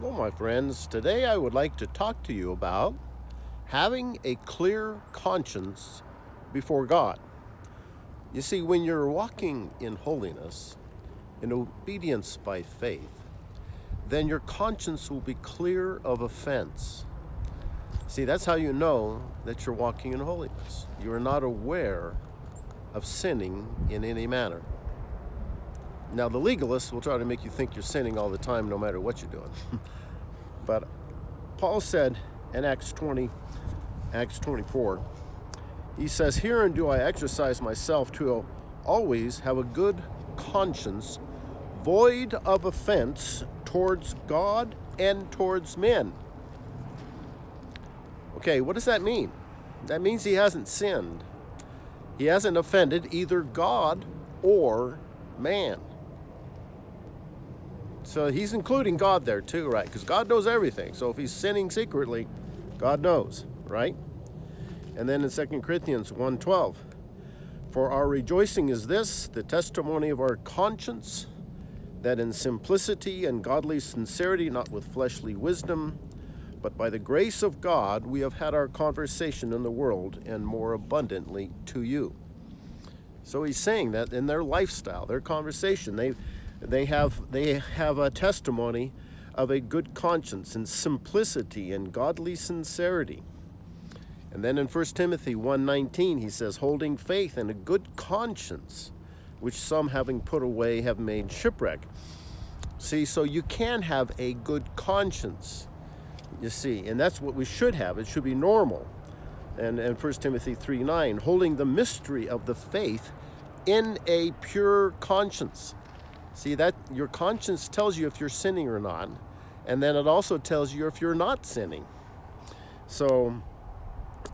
Well, my friends, today I would like to talk to you about having a clear conscience before God. You see, when you're walking in holiness, in obedience by faith, then your conscience will be clear of offense. See, that's how you know that you're walking in holiness. You are not aware of sinning in any manner. Now, the legalists will try to make you think you're sinning all the time, no matter what you're doing. But Paul said in Acts 24, he says, "Herein do I exercise myself to always have a good conscience, void of offense towards God and towards men." Okay, what does that mean? That means he hasn't sinned. He hasn't offended either God or man. So he's including God there too, right? Because God knows everything. So if he's sinning secretly, God knows, right? And then in 2 Corinthians 1:12, "For our rejoicing is this, the testimony of our conscience, that in simplicity and godly sincerity, not with fleshly wisdom, but by the grace of God, we have had our conversation in the world, and more abundantly to you." So he's saying that in their lifestyle, their conversation, they have a testimony of a good conscience and simplicity and godly sincerity. And then in 1 Timothy 1:19, he says, "Holding faith and a good conscience, which some having put away have made shipwreck." See, so you can have a good conscience, you see, and that's what we should have. It should be normal. And 1 Timothy 3:9, "Holding the mystery of the faith in a pure conscience." See, that your conscience tells you if you're sinning or not, and then it also tells you if you're not sinning. So,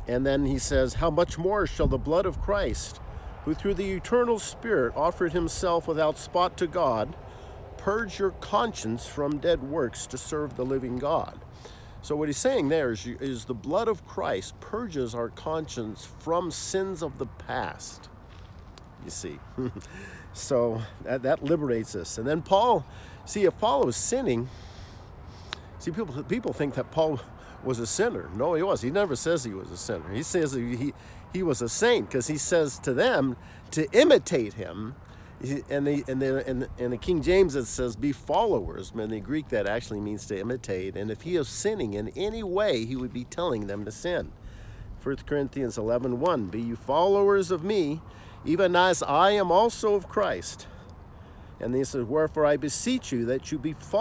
and then he says, "How much more shall the blood of Christ, who through the eternal Spirit offered himself without spot to God, purge your conscience from dead works to serve the living God?" So what he's saying there is the blood of Christ purges our conscience from sins of the past, you see. So that liberates us. And then Paul, see, if Paul was sinning, see, people think that Paul was a sinner. No, he was. He never says he was a sinner. He says he was a saint, because he says to them to imitate him. And the King James, it says be followers. In the Greek, that actually means to imitate. And if he is sinning in any way, he would be telling them to sin. 1 Corinthians 11:1, "Be you followers of me, even as I am also of Christ." And he says, "Wherefore I beseech you that you be followers